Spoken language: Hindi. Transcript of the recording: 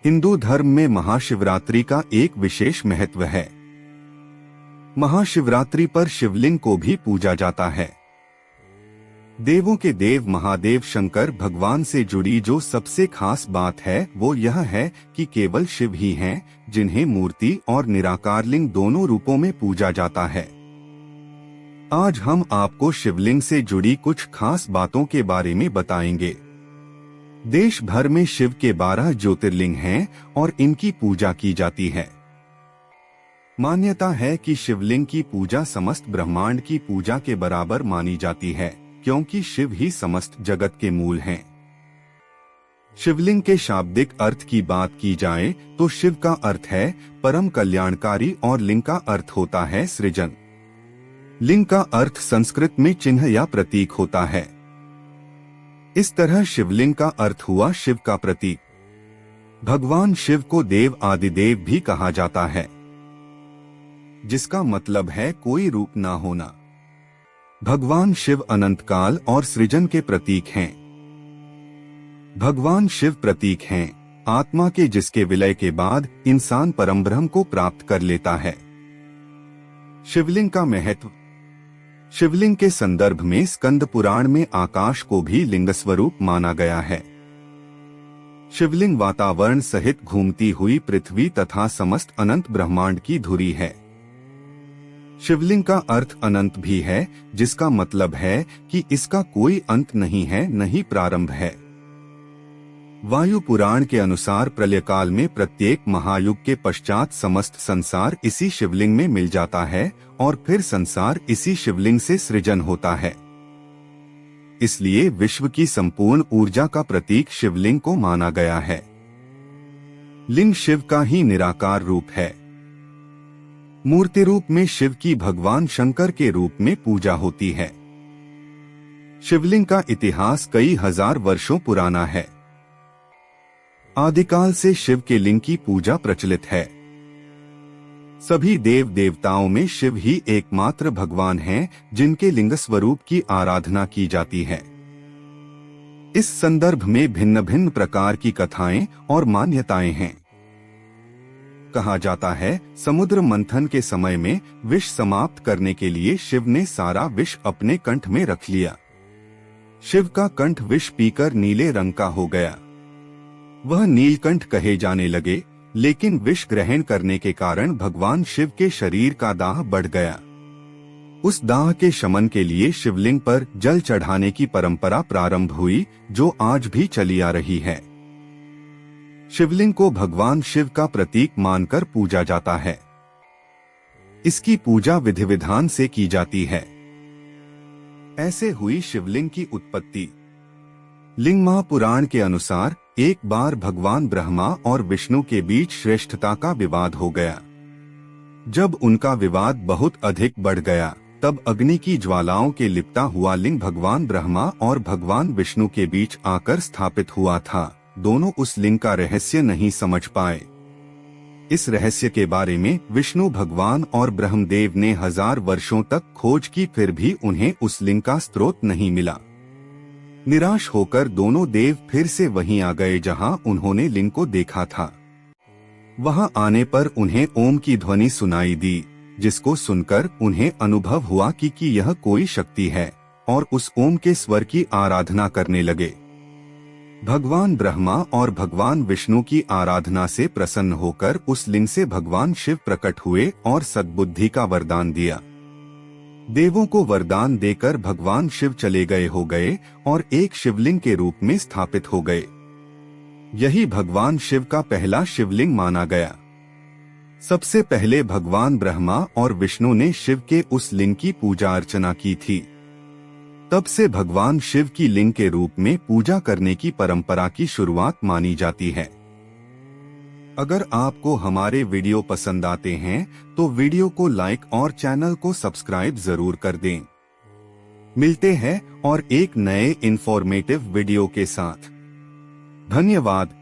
हिंदू धर्म में महाशिवरात्रि का एक विशेष महत्व है। महाशिवरात्रि पर शिवलिंग को भी पूजा जाता है। देवों के देव महादेव शंकर भगवान से जुड़ी जो सबसे खास बात है वो यह है कि केवल शिव ही हैं जिन्हें मूर्ति और निराकार लिंग दोनों रूपों में पूजा जाता है। आज हम आपको शिवलिंग से जुड़ी कुछ खास बातों के बारे में बताएंगे। देश भर में शिव के 12 ज्योतिर्लिंग हैं और इनकी पूजा की जाती है। मान्यता है कि शिवलिंग की पूजा समस्त ब्रह्मांड की पूजा के बराबर मानी जाती है, क्योंकि शिव ही समस्त जगत के मूल हैं। शिवलिंग के शाब्दिक अर्थ की बात की जाए तो शिव का अर्थ है परम कल्याणकारी और लिंग का अर्थ होता है सृजन। लिंग का अर्थ संस्कृत में चिन्ह या प्रतीक होता है। इस तरह शिवलिंग का अर्थ हुआ शिव का प्रतीक। भगवान शिव को देव आदिदेव भी कहा जाता है, जिसका मतलब है कोई रूप ना होना। भगवान शिव अनंत काल और सृजन के प्रतीक हैं। भगवान शिव प्रतीक हैं आत्मा के, जिसके विलय के बाद इंसान परमब्रह्म को प्राप्त कर लेता है। शिवलिंग का महत्व। शिवलिंग के संदर्भ में स्कंद पुराण में आकाश को भी लिंग स्वरूप माना गया है। शिवलिंग वातावरण सहित घूमती हुई पृथ्वी तथा समस्त अनंत ब्रह्मांड की धुरी है। शिवलिंग का अर्थ अनंत भी है, जिसका मतलब है कि इसका कोई अंत नहीं है, न ही प्रारंभ है। वायु पुराण के अनुसार प्रलय काल में प्रत्येक महायुग के पश्चात समस्त संसार इसी शिवलिंग में मिल जाता है और फिर संसार इसी शिवलिंग से सृजन होता है। इसलिए विश्व की संपूर्ण ऊर्जा का प्रतीक शिवलिंग को माना गया है। लिंग शिव का ही निराकार रूप है। मूर्ति रूप में शिव की भगवान शंकर के रूप में पूजा होती है। शिवलिंग का इतिहास कई हजार वर्षों पुराना है। आदिकाल से शिव के लिंग की पूजा प्रचलित है। सभी देव देवताओं में शिव ही एकमात्र भगवान हैं जिनके लिंग स्वरूप की आराधना की जाती है। इस संदर्भ में भिन्न भिन्न प्रकार की कथाएं और मान्यताएं हैं। कहा जाता है समुद्र मंथन के समय में विष समाप्त करने के लिए शिव ने सारा विष अपने कंठ में रख लिया। शिव का कंठ विष पीकर नीले रंग का हो गया। वह नीलकंठ कहे जाने लगे, लेकिन विष ग्रहण करने के कारण भगवान शिव के शरीर का दाह बढ़ गया। उस दाह के शमन के लिए शिवलिंग पर जल चढ़ाने की परंपरा प्रारंभ हुई, जो आज भी चली आ रही है। शिवलिंग को भगवान शिव का प्रतीक मानकर पूजा जाता है। इसकी पूजा विधि विधान से की जाती है। ऐसे हुई शिवलिंग की उत्पत्ति। लिंग महापुराण के अनुसार एक बार भगवान ब्रह्मा और विष्णु के बीच श्रेष्ठता का विवाद हो गया। जब उनका विवाद बहुत अधिक बढ़ गया, तब अग्नि की ज्वालाओं के लिपटा हुआ लिंग भगवान ब्रह्मा और भगवान विष्णु के बीच आकर स्थापित हुआ था। दोनों उस लिंग का रहस्य नहीं समझ पाए। इस रहस्य के बारे में विष्णु भगवान और ब्रह्मदेव ने 1000 वर्षों तक खोज की, फिर भी उन्हें उस लिंग का स्रोत नहीं मिला। निराश होकर दोनों देव फिर से वहीं आ गए जहां उन्होंने लिंग को देखा था। वहां आने पर उन्हें ओम की ध्वनि सुनाई दी, जिसको सुनकर उन्हें अनुभव हुआ कि यह कोई शक्ति है, और उस ओम के स्वर की आराधना करने लगे। भगवान ब्रह्मा और भगवान विष्णु की आराधना से प्रसन्न होकर उस लिंग से भगवान शिव प्रकट हुए और सद्बुद्धि का वरदान दिया। देवों को वरदान देकर भगवान शिव चले गए हो गए और एक शिवलिंग के रूप में स्थापित हो गए। यही भगवान शिव का पहला शिवलिंग माना गया। सबसे पहले भगवान ब्रह्मा और विष्णु ने शिव के उस लिंग की पूजा अर्चना की थी। तब से भगवान शिव की लिंग के रूप में पूजा करने की परंपरा की शुरुआत मानी जाती है। अगर आपको हमारे वीडियो पसंद आते हैं तो वीडियो को लाइक और चैनल को सब्सक्राइब जरूर कर दें। मिलते हैं और एक नए इंफॉर्मेटिव वीडियो के साथ। धन्यवाद।